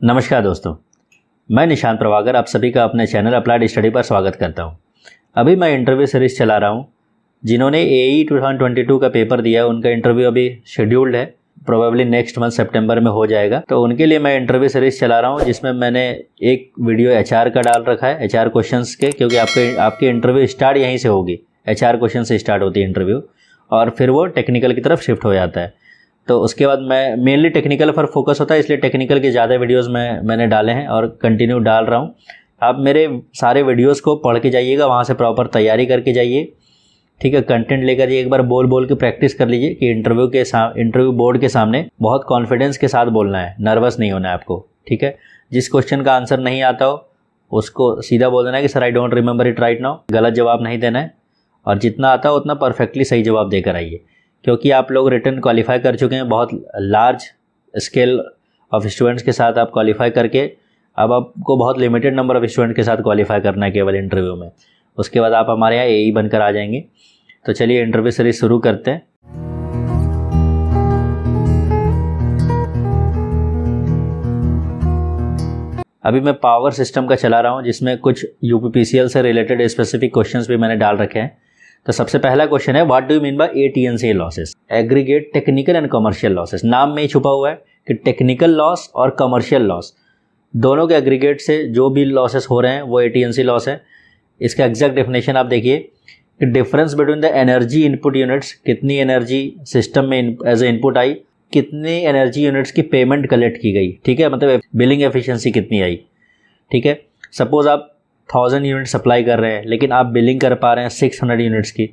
नमस्कार दोस्तों, मैं निशांत प्रभाकर आप सभी का अपने चैनल अप्लाइड स्टडी पर स्वागत करता हूं। अभी मैं इंटरव्यू सीरीज चला रहा हूं। जिन्होंने AE 2022 का पेपर दिया उनका इंटरव्यू अभी शेड्यूल्ड है, प्रोबेबली नेक्स्ट मंथ सितंबर में हो जाएगा। तो उनके लिए मैं इंटरव्यू सीरीज चला रहा हूं, जिसमें मैंने एक वीडियो HR का डाल रखा है, HR क्वेश्चंस के, क्योंकि आपके इंटरव्यू स्टार्ट यहीं से होगी। HR क्वेश्चन से स्टार्ट होती है इंटरव्यू और फिर वो टेक्निकल की तरफ शिफ्ट हो जाता है। तो उसके बाद मैं मेनली टेक्निकल पर फोकस होता है, इसलिए टेक्निकल के ज़्यादा वीडियोस मैंने डाले हैं और कंटिन्यू डाल रहा हूँ। आप मेरे सारे वीडियोस को पढ़ के जाइएगा, वहाँ से प्रॉपर तैयारी करके जाइए, ठीक है। कंटेंट लेकर जाइए, एक बार बोल के प्रैक्टिस कर लीजिए कि इंटरव्यू बोर्ड के सामने बहुत कॉन्फिडेंस के साथ बोलना है, नर्वस नहीं होना है आपको, ठीक है। जिस क्वेश्चन का आंसर नहीं आता हो उसको सीधा बोल देना है कि sir I don't remember it right now. गलत जवाब नहीं देना है और जितना आता हो उतना परफेक्टली सही जवाब देकर आइए, क्योंकि आप लोग रिटर्न क्वालिफाई कर चुके हैं। बहुत लार्ज स्केल ऑफ स्टूडेंट्स के साथ आप क्वालिफाई करके अब आपको बहुत लिमिटेड नंबर ऑफ स्टूडेंट के साथ क्वालिफाई करना है केवल इंटरव्यू में। उसके बाद आप हमारे यहाँ AE बनकर आ जाएंगे। तो चलिए इंटरव्यू सीरीज शुरू करते हैं। अभी मैं पावर सिस्टम का चला रहा हूँ, जिसमें कुछ UPPCL से रिलेटेड स्पेसिफिक क्वेश्चंस भी मैंने डाल रखे हैं। तो सबसे पहला क्वेश्चन है, what do you mean by AT&C losses? Aggregate technical and commercial losses. नाम में ही छुपा हुआ है कि टेक्निकल लॉस और कमर्शियल लॉस दोनों के एग्रीगेट से जो भी लॉसेस हो रहे हैं वो AT&C लॉस है। इसका एग्जैक्ट डेफिनेशन आप देखिए कि difference between the energy input units, कितनी एनर्जी सिस्टम में एज ए इनपुट आई, कितनी एनर्जी यूनिट्स की पेमेंट कलेक्ट की गई, ठीक है, मतलब बिलिंग एफिशिएंसी कितनी आई, ठीक है। सपोज आप 1000 यूनिट सप्लाई कर रहे हैं लेकिन आप बिलिंग कर पा रहे हैं 600 यूनिट्स की,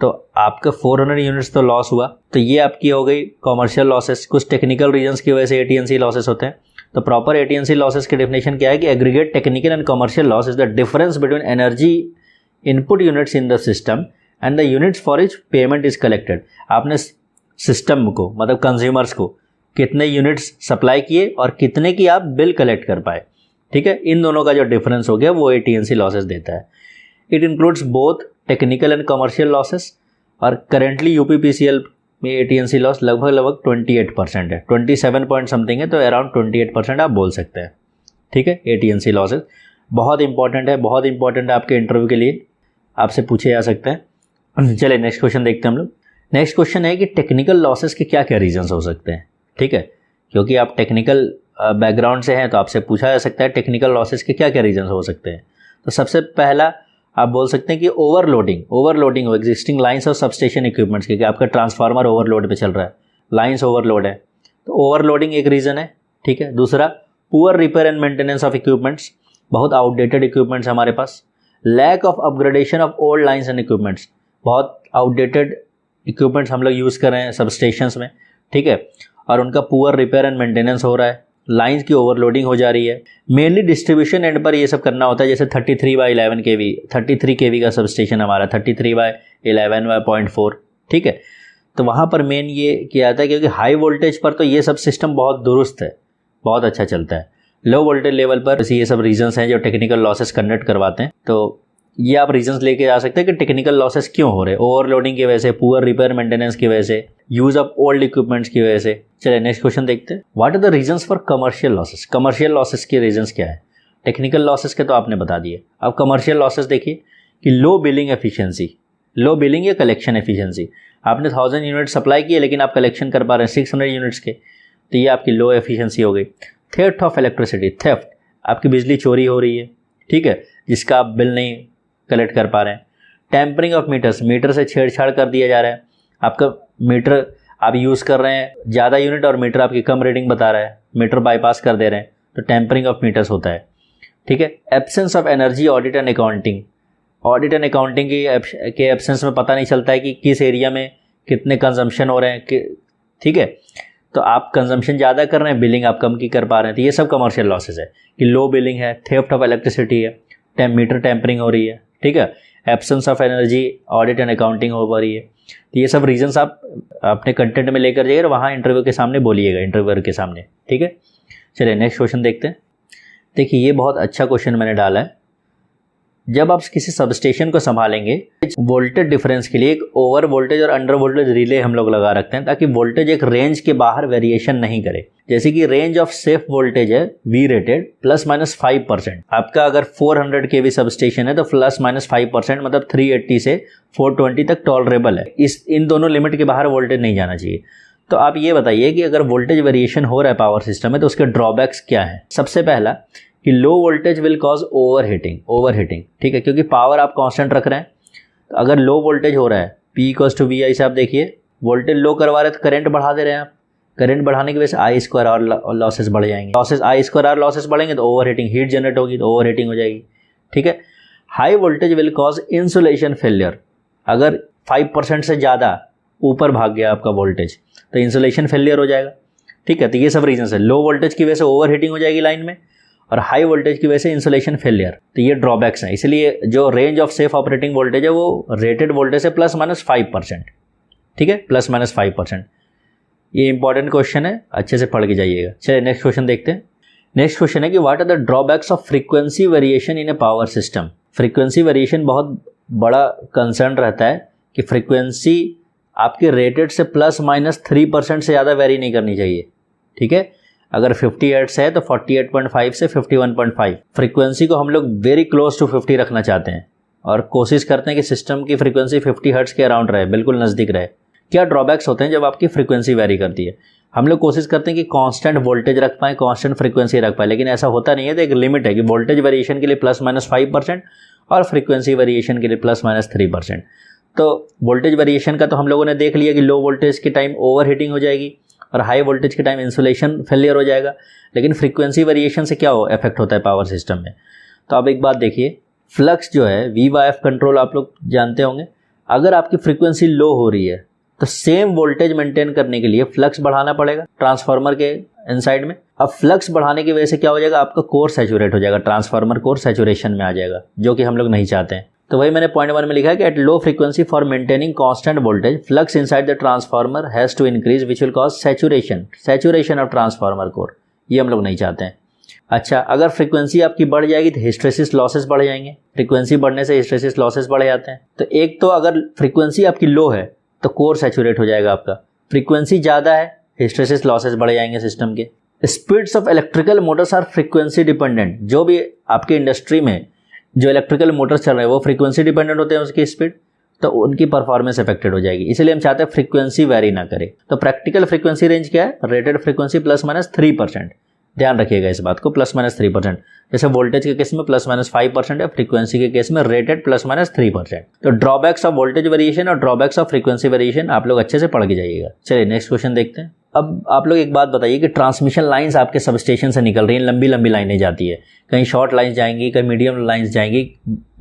तो आपका 400 यूनिट्स तो लॉस हुआ। तो ये आपकी हो गई कमर्शियल लॉसेस। कुछ टेक्निकल रीजंस की वजह से AT&C लॉसेस होते हैं। तो प्रॉपर AT&C लॉसेस की डेफिनेशन क्या है कि aggregate technical and commercial loss is the difference between energy input units in the system and the units for each payment is collected. आपने सिस्टम को, मतलब कंज्यूमर्स को, कितने यूनिट्स सप्लाई किए और कितने की आप बिल कलेक्ट कर पाए, ठीक है। इन दोनों का जो डिफरेंस हो गया वो AT&C लॉसेस देता है। It includes both technical and commercial losses. और करेंटली UPPCL में AT&C लॉस लगभग 28% है, 27 पॉइंट समथिंग है, तो अराउंड 28% आप बोल सकते हैं, ठीक है। AT&C लॉसेस बहुत इंपॉर्टेंट है, बहुत इंपॉर्टेंट है आपके इंटरव्यू के लिए, आपसे पूछे जा सकते हैं। चलिए नेक्स्ट क्वेश्चन देखते हैं हम लोग। नेक्स्ट क्वेश्चन है कि टेक्निकल लॉसेस के क्या क्या रीजंस हो सकते हैं, ठीक है। क्योंकि आप टेक्निकल बैकग्राउंड से हैं तो आपसे पूछा जा सकता है टेक्निकल लॉसेस के क्या क्या रीजंस हो सकते हैं। तो सबसे पहला आप बोल सकते हैं कि ओवरलोडिंग हो एग्जिस्टिंग लाइंस और सबस्टेशन इक्विपमेंट्स के, कि आपका ट्रांसफार्मर ओवरलोड पे चल रहा है, लाइंस ओवरलोड है, तो ओवरलोडिंग एक रीज़न है, ठीक है। दूसरा, poor repair and maintenance of equipments, बहुत आउटडेटेड इक्विपमेंट्स हमारे पास। Lack of upgradation of old lines and equipments, बहुत आउटडेटेड इक्विपमेंट्स हम लोग यूज़ कर रहे हैं सबस्टेशंस में, ठीक है, और उनका पुअर रिपेयर एंड मेंटेनेंस हो रहा है, लाइंस की ओवरलोडिंग हो जा रही है। मेनली डिस्ट्रीब्यूशन एंड पर ये सब करना होता है, जैसे 33/11 kV, 33 kV का सबस्टेशन हमारा 33/11/0.4, ठीक है। तो वहाँ पर मेन ये किया जाता है, क्योंकि हाई वोल्टेज पर तो ये सब सिस्टम बहुत दुरुस्त है, बहुत अच्छा चलता है। लो वोल्टेज लेवल पर ये सब रीजंस हैं जो टेक्निकल लॉसेस कंडक्ट करवाते हैं। तो ये आप रीजंस लेके जा सकते हैं कि टेक्निकल लॉसेस क्यों हो रहे हैं, ओवरलोडिंग की वजह से, पुअर रिपेयर मेंटेनेंस की वजह से, यूज ऑफ ओल्ड इक्विपमेंट्स की वजह से। चलिए नेक्स्ट क्वेश्चन देखते हैं। What are the reasons for commercial losses? Commercial losses के रीजंस क्या है? टेक्निकल लॉसेस के तो आपने बता दिए। अब कमर्शियल लॉसेस देखिए कि लो बिलिंग एफिशिएंसी, लो बिलिंग या कलेक्शन एफिशिएंसी। आपने 1000 यूनिट सप्लाई किए लेकिन आप कलेक्शन कर पा रहे हैं 600 यूनिट्स के, तो ये आपकी लो एफिशिएंसी हो गई। थेफ्ट ऑफ इलेक्ट्रिसिटी, थेफ्ट, आपकी बिजली चोरी हो रही है, ठीक है, जिसका आप बिल नहीं कलेक्ट कर पा रहे हैं। टेम्परिंग ऑफ मीटर्स, मीटर से छेड़छाड़ कर दिया जा रहा है। आपका मीटर आप यूज़ कर रहे हैं ज़्यादा यूनिट और मीटर आपकी कम रीडिंग बता रहा है, मीटर बाईपास कर दे रहे हैं, तो टेम्परिंग ऑफ मीटर्स होता है, ठीक है। Absence of energy audit and accounting, audit and accounting के एब्सेंस में पता नहीं चलता है कि किस एरिया में कितने कंजम्पशन हो रहे हैं, ठीक है। तो आप कंजम्पशन ज़्यादा कर रहे हैं, बिलिंग आप कम की कर पा रहे हैं, तो ये सब कमर्शियल लॉसेस है कि लो बिलिंग है, थेफ्ट ऑफ इलेक्ट्रिसिटी है, मीटर टेम्परिंग हो रही है, ठीक है, absence of energy audit and accounting हो रही है। तो ये सब रीजंस आप अपने कंटेंट में लेकर जाइए और वहाँ इंटरव्यू के सामने बोलिएगा, इंटरव्यूअर के सामने, ठीक है। चलिए नेक्स्ट क्वेश्चन देखते हैं। देखिए ये बहुत अच्छा क्वेश्चन मैंने डाला है। जब आप किसी सबस्टेशन को संभालेंगे, वोल्टेज डिफरेंस के लिए एक ओवर वोल्टेज और अंडर वोल्टेज रिले हम लोग लगा रखते हैं ताकि वोल्टेज एक रेंज के बाहर वेरिएशन नहीं करे। जैसे कि रेंज ऑफ सेफ वोल्टेज है वी रेटेड ±5%। आपका अगर 400 kV सबस्टेशन है तो ±5% मतलब 380 से 420 तक टॉलरेबल है। इन दोनों लिमिट के बाहर वोल्टेज नहीं जाना चाहिए। तो आप ये बताइए कि अगर वोल्टेज वेरिएशन हो रहा है पावर सिस्टम में तो उसके ड्रॉबैक्स क्या हैं। सबसे पहला कि low voltage will cause overheating, ठीक है, क्योंकि पावर आप कांस्टेंट रख रहे हैं। तो अगर लो वोल्टेज हो रहा है P=VI से आप देखिए, वोल्टेज लो करवा रहे हैं तो करंट बढ़ा दे रहे हैं आप। करंट बढ़ाने की वजह से I² और लॉसेस बढ़ जाएंगे। I² और लॉसेस बढ़ेंगे तो ओवरहीटिंग, हीट जनरेट होगी तो ओवरहीटिंग हो जाएगी, ठीक है। High voltage will cause insulation failure. अगर 5% से ज़्यादा ऊपर भाग गया आपका वोल्टेज तो इंसुलेशन फेलियर हो जाएगा, ठीक है। तो ये सब रीजन है। लो वोल्टेज की वजह से ओवरहीटिंग हो जाएगी लाइन में और हाई वोल्टेज की वजह से इंसुलेशन फेलियर। तो ये ड्रॉबैक्स हैं। इसलिए जो range of safe operating voltage है वो रेटेड वोल्टेज से ±5%, ठीक है, ±5%। ये इंपॉर्टेंट क्वेश्चन है, अच्छे से पढ़ के जाइएगा। चलिए नेक्स्ट क्वेश्चन देखते हैं। नेक्स्ट क्वेश्चन है कि what are the drawbacks of frequency variation in a power system. Frequency variation बहुत बड़ा कंसर्न रहता है कि फ्रीक्वेंसी आपके रेटेड से ±3% से ज़्यादा वेरी नहीं करनी चाहिए, ठीक है। अगर 50 हर्ट्ज है तो 48.5 से 51.5। फ्रीक्वेंसी को हम लोग वेरी क्लोज टू 50 रखना चाहते हैं और कोशिश करते हैं कि सिस्टम की फ्रीक्वेंसी 50 हर्ट्ज के अराउंड रहे, बिल्कुल नज़दीक रहे। क्या ड्रॉबैक्स होते हैं जब आपकी फ्रीक्वेंसी वेरी करती है? हम लोग कोशिश करते हैं कि कांस्टेंट वोल्टेज रख पाएँ, कांस्टेंट फ्रीक्वेंसी रख पाएँ, लेकिन ऐसा होता नहीं है। तो एक लिमिट है कि वोल्टेज वेरिएशन के लिए ±5% और फ्रीक्वेंसी वेरिएशन के लिए ±3%। तो वोल्टेज वेरिएशन का तो हम लोगों ने देख लिया कि लो वोल्टेज के टाइम ओवरहीटिंग हो जाएगी और हाई वोल्टेज के टाइम इंसुलेशन फेलियर हो जाएगा। लेकिन फ्रीक्वेंसी वेरिएशन से क्या इफेक्ट होता है पावर सिस्टम में? तो आप एक बात देखिए, फ्लक्स जो है VYF कंट्रोल आप लोग जानते होंगे। अगर आपकी फ्रीक्वेंसी लो हो रही है तो सेम वोल्टेज मेंटेन करने के लिए फ्लक्स बढ़ाना पड़ेगा ट्रांसफार्मर के इनसाइड में। अब फ्लक्स बढ़ाने की वजह से क्या हो जाएगा, आपका कोर सैचुरेट हो जाएगा, ट्रांसफार्मर कोर सैचुरेशन में आ जाएगा, जो कि हम लोग नहीं चाहते हैं। तो वही मैंने पॉइंट 1 में लिखा है कि at low frequency for maintaining constant voltage flux inside the transformer has to increase which will cause saturation of transformer core. ये हम लोग नहीं चाहते हैं। अच्छा, अगर फ्रीक्वेंसी आपकी बढ़ जाएगी तो हिस्टैरिसीस लॉसेस बढ़ जाएंगे। फ्रीक्वेंसी बढ़ने से हिस्टैरिसीस लॉसेस बढ़ जाते हैं। तो एक तो अगर फ्रीक्वेंसी आपकी लो है तो कोर सैचुरेट हो जाएगा आपका, फ्रीक्वेंसी ज़्यादा है हिस्टैरिसीस लॉसेस बढ़ जाएंगे सिस्टम के। Speeds of electrical motors are frequency dependent. जो भी आपके इंडस्ट्री में जो इलेक्ट्रिकल मोटर्स चल रहे हैं वो फ्रीक्वेंसी डिपेंडेंट होते हैं उसकी स्पीड, तो उनकी परफॉर्मेंस अफेक्टेड हो जाएगी। इसलिए हम चाहते हैं फ्रीक्वेंसी वेरी ना करे। तो प्रैक्टिकल फ्रीक्वेंसी रेंज क्या है? Rated frequency ±3%। ध्यान रखिएगा इस बात को, ±3%। जैसे वोल्टेज के केस में ±5% है, फ्रीक्वेंसी के केस में रेटेड ±3%। तो ड्रॉबैक्स ऑफ वोल्टेज वेरिएशन और ड्रॉबैक्स ऑफ फ्रीक्वेंसी वेरिएशन आप लोग अच्छे से पढ़ के जाइएगा। चलिए नेक्स्ट क्वेश्चन देखते हैं। अब आप लोग एक बात बताइए कि ट्रांसमिशन लाइंस आपके सबस्टेशन से निकल रही हैं, लंबी लंबी लाइनें जाती है, कहीं शॉर्ट लाइन्स जाएंगी, कहीं मीडियम लाइन्स जाएंगी,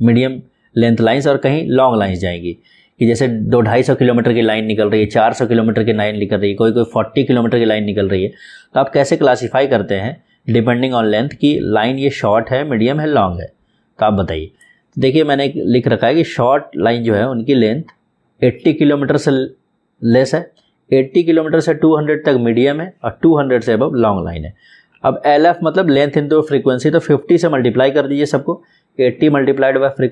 मीडियम लेंथ लाइन्स, और कहीं लॉन्ग लाइन्स जाएंगी। कि जैसे 200-250 किलोमीटर की लाइन निकल रही है, 400 किलोमीटर की लाइन निकल रही है, कोई 40 किलोमीटर की लाइन निकल रही है। तो आप कैसे क्लासीफाई करते हैं डिपेंडिंग ऑन लेंथ की लाइन ये शॉर्ट है, मीडियम है, लॉन्ग है? तो आप बताइए। देखिए मैंने लिख रखा है कि शॉर्ट लाइन जो है उनकी लेंथ 80 किलोमीटर से लेस है, 80 किलोमीटर से 200 तक मीडियम है और 200 से अबव लॉन्ग लाइन है। अब LF मतलब लेंथ इनटू फ्रीक्वेंसी, तो 50 से मल्टीप्लाई कर दीजिए सबको। 80 मल्टीप्लाइड बाय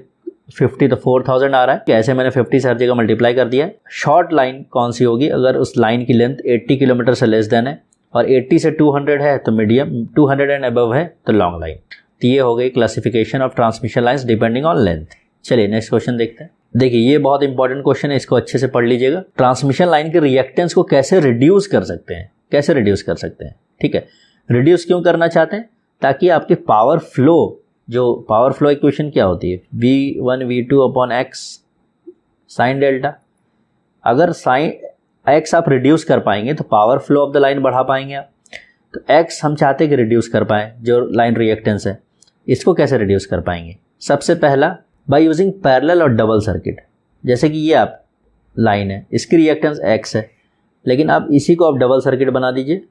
50 तो 4000 आ रहा है। ऐसे मैंने 50 से हर जगह मल्टीप्लाई कर दिया। शॉर्ट लाइन कौन सी होगी? अगर उस लाइन की लेंथ 80 किलोमीटर से लेस देन है और 80 से 200 है तो मीडियम, 200 एंड अबव है तो लॉन्ग लाइन। तो ये हो गई classification of transmission lines depending on length. चलिए नेक्स्ट क्वेश्चन देखते हैं। देखिए ये बहुत इंपॉर्टेंट क्वेश्चन है, इसको अच्छे से पढ़ लीजिएगा। ट्रांसमिशन लाइन के रिएक्टेंस को कैसे रिड्यूस कर सकते हैं? कैसे रिड्यूस कर सकते हैं? ठीक है, रिड्यूस क्यों करना चाहते हैं? ताकि आपके पावर फ्लो, जो पावर फ्लो इक्वेशन क्या होती है, V1 V2 upon x sine delta. अगर साइन x आप रिड्यूस कर पाएंगे तो power flow of the line बढ़ा पाएंगे आप। तो x हम चाहते हैं कि रिड्यूस कर पाएँ, जो लाइन रिएक्टेंस है। इसको कैसे रिड्यूस कर पाएंगे? सबसे पहला बाय यूजिंग पैरेलल और डबल सर्किट। जैसे कि ये आप लाइन है, इसकी रिएक्टेंस x है, लेकिन आप इसी को आप डबल सर्किट बना दीजिए।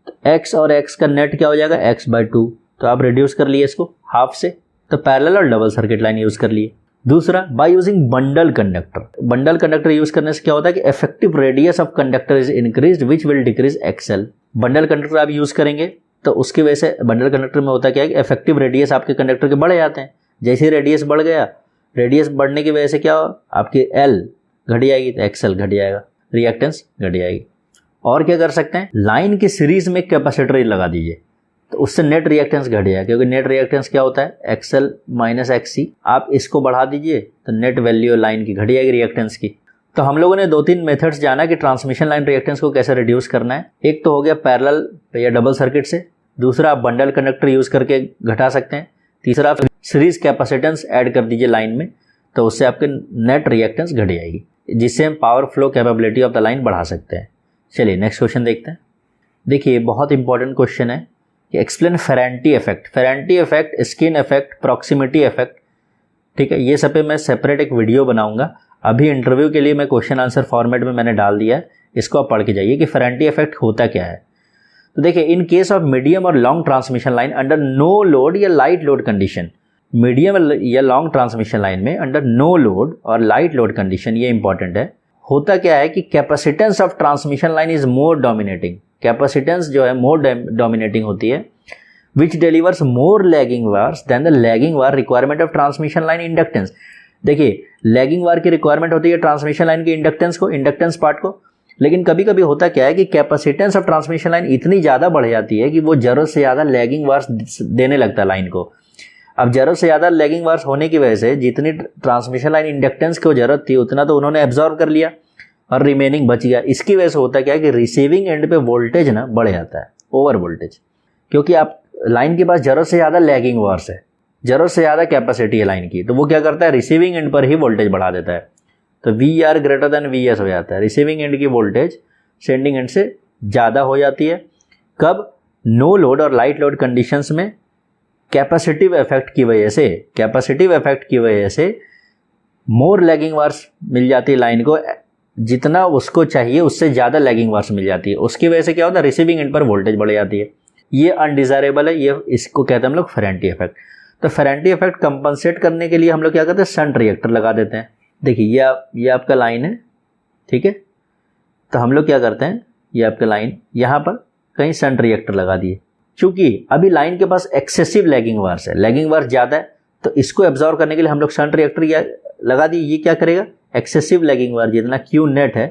तो x और x का नेट क्या हो जाएगा? x/2। तो आप रिड्यूस कर लिए इसको हाफ से, तो पैरेलल और डबल सर्किट लाइन यूज कर लिए। दूसरा, by using bundle conductor. Bundle conductor use करने से क्या होता है कि effective radius of conductor is increased which will decrease XL. Bundle conductor आप यूज करेंगे तो उसकी वजह से बंडल कंडक्टर में होता क्या है कि इफेक्टिव रेडियस आपके कंडक्टर के बढ़ जाते हैं। जैसे ही रेडियस बढ़ गया, रेडियस बढ़ने की वजह से क्या आपकी एल घट जाएगी तो एक्सएल घट जाएगा, रिएक्टेंस घट जाएगी। और क्या कर सकते हैं, लाइन की सीरीज में कैपेसिटर लगा दीजिए तो उससे नेट रिएक्टेंस घट जाएगा, क्योंकि नेट रिएक्टेंस क्या होता है एक्सएल माइनस एक्ससी। आप इसको बढ़ा दीजिए तो नेट वैल्यू लाइन की घट जाएगी रिएक्टेंस की। तो हम लोगों ने 2-3 मेथड्स जाना कि ट्रांसमिशन लाइन रिएक्टेंस को कैसे रिड्यूस करना है। एक तो हो गया पैरेलल या डबल सर्किट से, दूसरा आप बंडल कंडक्टर यूज करके घटा सकते हैं, तीसरा आप सीरीज कैपेसिटेंस ऐड कर दीजिए लाइन में, तो उससे आपके नेट रिएक्टेंस घट जाएगी, जिससे हम power flow capability of the line बढ़ा सकते हैं। चलिए नेक्स्ट क्वेश्चन देखते हैं। देखिए बहुत इंपॉर्टेंट क्वेश्चन है कि explain फेरेंटी effect. फेरेंटी effect, skin effect, proximity effect, ठीक है, ये सब पे मैं सेपरेट एक वीडियो बनाऊंगा। अभी इंटरव्यू के लिए मैं क्वेश्चन आंसर फॉर्मेट में मैंने डाल दिया है, इसको आप पढ़ के जाइए कि फेरेंटी इफेक्ट होता क्या है। तो देखिए, इन केस ऑफ मीडियम और long transmission line under no load या लाइट लोड कंडीशन, मीडियम या लॉन्ग ट्रांसमिशन लाइन में अंडर नो लोड और लाइट लोड कंडीशन, ये इंपॉर्टेंट है, होता क्या है कि capacitance of transmission line is more dominating. Capacitance जो है मोर डोमिनेटिंग होती है, which delivers more lagging VARs than the lagging VAR requirement of transmission line inductance. देखिए, लैगिंग वार की रिक्वायरमेंट होती है ट्रांसमिशन लाइन की इंडक्टेंस पार्ट को, लेकिन कभी कभी होता क्या है कि कैपेसिटेंस ऑफ ट्रांसमिशन लाइन इतनी ज़्यादा बढ़ जाती है कि वो जरूरत से ज़्यादा लैगिंग वार्स देने लगता है लाइन को। अब जरूरत से ज़्यादा लैगिंग वार्स होने की वजह से जितनी ट्रांसमिशन लाइन इंडक्टेंस को जरूरत थी उतना तो उन्होंने एब्जॉर्व कर लिया और रिमेनिंग बच गया। इसकी वजह से होता क्या है कि रिसीविंग एंड पे वोल्टेज ना बढ़ जाता है, ओवर वोल्टेज, क्योंकि आप लाइन के पास जरूरत से ज़्यादा लैगिंग वार्स है, जरूरत से ज़्यादा कैपेसिटी है लाइन की, तो वो क्या करता है रिसीविंग एंड पर ही वोल्टेज बढ़ा देता है। तो V R greater than V S हो जाता है, रिसीविंग एंड की वोल्टेज सेंडिंग एंड से ज़्यादा हो जाती है। कब? नो लोड और लाइट लोड कंडीशंस में कैपेसिटिव इफेक्ट की वजह से मोर लैगिंग वार्स मिल जाती है लाइन को, जितना उसको चाहिए उससे ज़्यादा लैगिंग वार्स मिल जाती है। उसकी वजह से क्या होता है रिसीविंग एंड पर वोल्टेज बढ़ जाती है। ये अनडिजायरेबल है, ये इसको कहते हैं हम लोग फेरेंटी इफेक्ट। तो फेरेंटी इफेक्ट कंपनसेट करने के लिए हम लोग क्या करते हैं, शंट रिएक्टर लगा देते हैं। देखिए ये आपका लाइन है, ठीक है, तो हम लोग क्या करते हैं, ये आपका लाइन यहाँ पर कहीं शंट रिएक्टर लगा दिए। चूंकि अभी लाइन के पास एक्सेसिव लैगिंग वार्स है, लैगिंग वार्स ज़्यादा है, तो इसको एब्जॉर्व करने के लिए हम लोग शंट रिएक्टर लगा दिए। ये क्या करेगा, एक्सेसिव लैगिंग वार जितना क्यू नेट है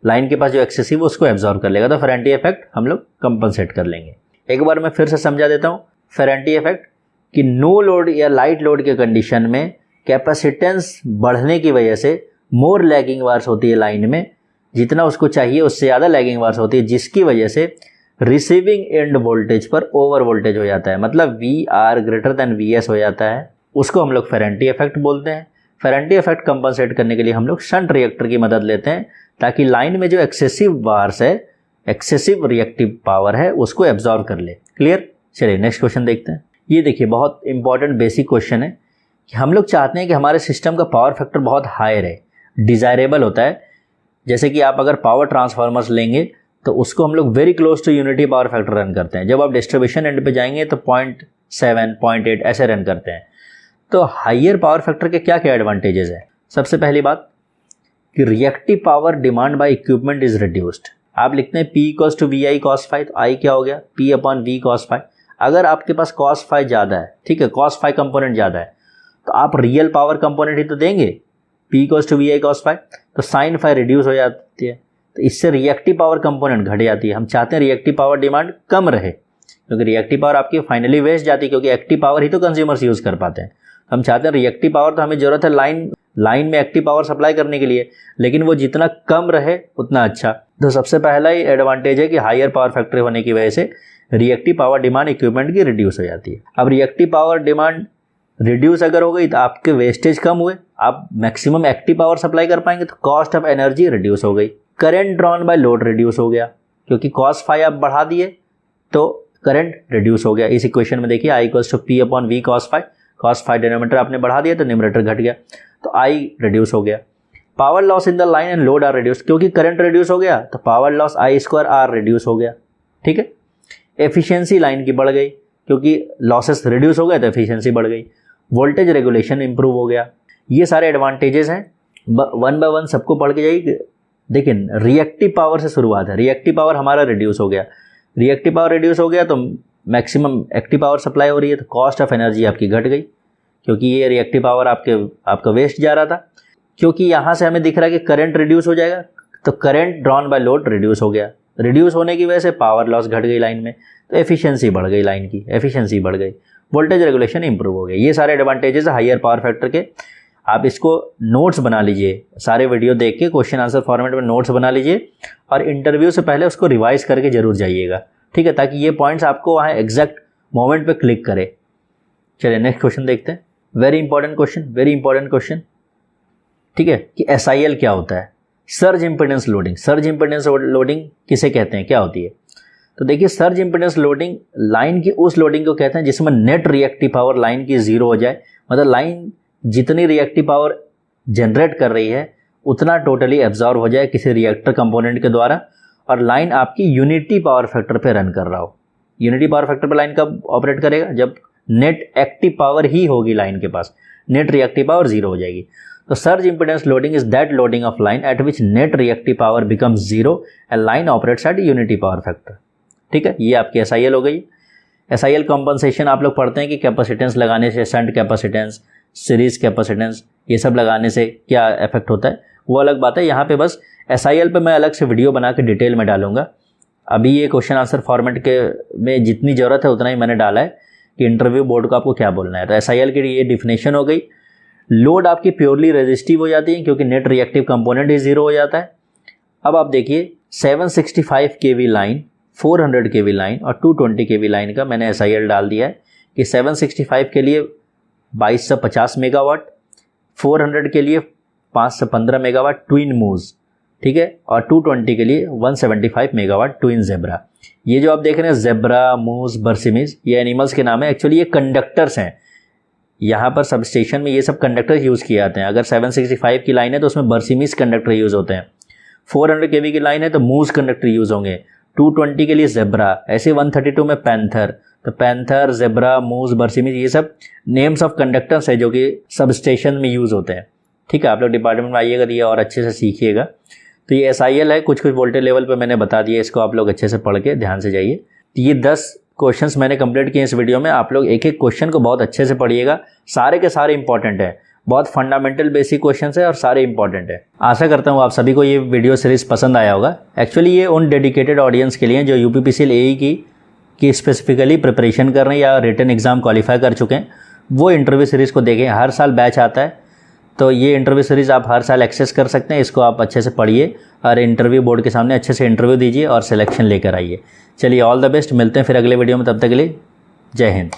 लाइन के पास जो एक्सेसिव उसको एब्जॉर्व कर लेगा। तो फेरेंटी इफेक्ट हम लोग कंपनसेट कर लेंगे। एक बार मैं फिर से समझा देता हूँ फेरेंटी इफेक्ट कि नो लोड या लाइट लोड के कंडीशन में कैपेसिटेंस बढ़ने की वजह से मोर लैगिंग वार्स होती है लाइन में, जितना उसको चाहिए उससे ज़्यादा लैगिंग वार्स होती है, जिसकी वजह से रिसीविंग एंड वोल्टेज पर ओवर वोल्टेज हो जाता है, मतलब V R greater than V S हो जाता है। उसको हम लोग फेरेंटी इफेक्ट बोलते हैं। फेरेंटी इफेक्ट कंपनसेट करने के लिए हम लोग शंट रिएक्टर की मदद लेते हैं, ताकि लाइन में जो एक्सेसिव वार्स है, एक्सेसिव रिएक्टिव पावर है, उसको एब्जॉर्व कर ले। क्लियर? चलिए नेक्स्ट क्वेश्चन देखते हैं। ये देखिए बहुत इंपॉर्टेंट बेसिक क्वेश्चन है कि हम लोग चाहते हैं कि हमारे सिस्टम का पावर फैक्टर बहुत हाई रहे, डिजायरेबल होता है। जैसे कि आप अगर पावर ट्रांसफार्मर्स लेंगे तो उसको हम लोग very close to unity power factor run करते हैं। जब आप डिस्ट्रीब्यूशन एंड पे जाएंगे तो 0.7, 0.8 ऐसे रन करते हैं। तो हाइयर पावर फैक्टर के क्या क्या एडवांटेजेस हैं? सबसे पहली बात कि reactive power demand by equipment is reduced. आप लिखते हैं P equals to VI cos phi, तो I क्या हो गया P upon V cos phi। अगर आपके पास cos phi ज़्यादा है, ठीक है, cos phi कंपोनेंट ज़्यादा है, तो आप रियल पावर कंपोनेंट ही तो देंगे, P equals to VI cos phi, तो sin phi रिड्यूस हो जाती है, तो इससे रिएक्टिव पावर कंपोनेंट घट जाती है। हम चाहते हैं रिएक्टिव पावर डिमांड कम रहे, क्योंकि रिएक्टिव पावर आपकी फाइनली वेस्ट जाती है, क्योंकि एक्टिव पावर ही तो कंज्यूमर्स यूज़ कर पाते हैं। हम चाहते हैं रिएक्टिव पावर, तो हमें ज़रूरत है लाइन में एक्टिव पावर सप्लाई करने के लिए, लेकिन वो जितना कम रहे उतना अच्छा। तो सबसे पहला ही एडवांटेज है कि हायर पावर फैक्टर होने की वजह से रिएक्टिव पावर डिमांड इक्विपमेंट की रिड्यूस हो जाती है। अब रिएक्टिव पावर डिमांड रिड्यूस अगर हो गई तो आपके वेस्टेज कम हुए, आप मैक्सिमम एक्टिव पावर सप्लाई कर पाएंगे, तो कॉस्ट ऑफ एनर्जी रिड्यूस हो गई। Current drawn by load reduce हो गया, क्योंकि cos phi आप बढ़ा दिए तो करंट रिड्यूस हो गया। इस इक्वेशन में देखिए I equals to P upon V cos phi denominator आपने बढ़ा दिया तो न्यूमरेटर घट गया, तो I रिड्यूस हो गया। Power loss in the line and load are reduce, क्योंकि करंट रिड्यूस हो गया तो power loss I square R reduce हो गया, ठीक है। एफिशिएंसी लाइन की बढ़ गई, क्योंकि लॉसेस रिड्यूस हो गए तो एफिशिएंसी बढ़ गई। वोल्टेज रेगुलेशन इंप्रूव हो गया। ये सारे एडवांटेजेस हैं, वन बाय वन सबको पढ़ के जाइए। देखिए रिएक्टिव पावर से शुरुआत है, रिएक्टिव पावर हमारा रिड्यूस हो गया, रिएक्टिव पावर रिड्यूस हो गया तो मैक्सिमम एक्टिव पावर सप्लाई हो रही है, तो कॉस्ट ऑफ एनर्जी आपकी घट गई, क्योंकि ये रिएक्टिव पावर आपका वेस्ट जा रहा था। क्योंकि यहाँ से हमें दिख रहा है कि करंट रिड्यूस हो जाएगा, तो current drawn by load reduce हो गया। रिड्यूस होने की वजह से पावर लॉस घट गई लाइन में, तो एफिशिएंसी बढ़ गई, लाइन की एफिशिएंसी बढ़ गई, वोल्टेज रेगुलेशन इंप्रूव हो गया। ये सारे एडवांटेजेस हायर पावर फैक्टर के। आप इसको नोट्स बना लीजिए, सारे वीडियो देख के क्वेश्चन आंसर फॉर्मेट में नोट्स बना लीजिए और इंटरव्यू से पहले उसको रिवाइज करके जरूर जाइएगा, ठीक है, ताकि ये पॉइंट्स आपको वहाँ एग्जैक्ट मोमेंट पे क्लिक करे। चलिए नेक्स्ट क्वेश्चन देखते हैं। वेरी इंपॉर्टेंट क्वेश्चन, ठीक है, कि SIL क्या होता है। Surge impedance loading. Surge impedance loading किसे कहते हैं, क्या होती है? तो देखिए, सर्ज इम्पीडेंस लोडिंग लाइन की उस लोडिंग को कहते हैं जिसमें नेट रिएक्टिव पावर लाइन की जीरो हो जाए, मतलब लाइन जितनी रिएक्टिव पावर जनरेट कर रही है उतना टोटली एब्जॉर्ब हो जाए किसी रिएक्टर कंपोनेंट के द्वारा, और लाइन आपकी यूनिटी पावर फैक्टर पे रन कर रहा हो। यूनिटी पावर फैक्टर पे लाइन कब ऑपरेट करेगा? जब नेट एक्टिव पावर ही होगी लाइन के पास, नेट रिएक्टिव पावर जीरो हो जाएगी। तो surge impedance loading is that loading of line at which net reactive power becomes zero and line operates at unity power factor, ठीक है। ये आपकी SIL हो गई। SIL कॉम्पनसेशन आप लोग पढ़ते हैं कि कैपेसिटेंस लगाने से, शंट कैपेसिटेंस, सीरीज कैपेसिटेंस, ये सब लगाने से क्या इफेक्ट होता है, वो अलग बात है। यहाँ पे बस SIL पे मैं अलग से वीडियो बना के डिटेल में डालूंगा। अभी ये क्वेश्चन आंसर फॉर्मेट के में जितनी ज़रूरत है उतना ही मैंने डाला है कि इंटरव्यू बोर्ड को आपको क्या बोलना है। तो SIL की ये डिफिनेशन हो गई। लोड आपकी प्योरली रेजिस्टिव हो जाती है क्योंकि नेट रिएक्टिव कंपोनेंट ही जीरो हो जाता है। अब आप देखिए 765 kV लाइन, 400 kV लाइन और 220 kV लाइन का मैंने SIL डाल दिया है कि 765 के लिए 2250 मेगावाट, 400 के लिए 5 से 15 मेगावाट ट्विन मूव्स, ठीक है, और 220 के लिए 175 मेगावाट ट्विन जेब्रा। ये जो आप देख रहे हैं जेब्रा, मूस, बर्सिमिस, ये एनिमल्स के नाम है। एक्चुअली ये कंडक्टर्स हैं। यहाँ पर सब स्टेशन में ये सब कंडक्टर्स यूज़ किए जाते हैं। अगर 765 की लाइन है तो उसमें बर्सिमिस कंडक्टर यूज़ होते हैं। 400 kV की लाइन है तो मूस कंडक्टर यूज़ होंगे। 220 के लिए जेब्रा, ऐसे 132 में पैंथर। तो पैंथर, जेब्रा, मूस, बर्सिमिस, ये सब नेम्स ऑफ कंडक्टर्स है जो कि सब स्टेशन में यूज़ होते हैं, ठीक है। आप लोग डिपार्टमेंट में आइएगा तो ये और अच्छे से सीखिएगा। तो ये SIL है, कुछ कुछ वोल्टेज लेवल पे मैंने बता दिया, इसको आप लोग अच्छे से पढ़ के ध्यान से जाइए। तो ये 10 क्वेश्चंस मैंने कंप्लीट किए इस वीडियो में। आप लोग एक एक क्वेश्चन को बहुत अच्छे से पढ़िएगा, सारे के सारे इंपॉर्टेंट है, बहुत फंडामेंटल बेसिक क्वेश्चंस है और सारे इंपॉर्टेंट है। आशा करता हूँ आप सभी को ये वीडियो सीरीज पसंद आया होगा। एक्चुअली ये उन डेडिकेटेड ऑडियंस के लिए जो UPPCL AE की स्पेसिफिकली प्रिपरेशन कर रहे हैं या रिटन एग्जाम क्वालिफाई कर चुके हैं, वो इंटरव्यू सीरीज़ को देखें। हर साल बैच आता है, तो ये इंटरव्यू सीरीज़ आप हर साल एक्सेस कर सकते हैं। इसको आप अच्छे से पढ़िए और इंटरव्यू बोर्ड के सामने अच्छे से इंटरव्यू दीजिए और सिलेक्शन लेकर आइए। चलिए, ऑल द बेस्ट। मिलते हैं फिर अगले वीडियो में, तब तक के लिए जय हिंद।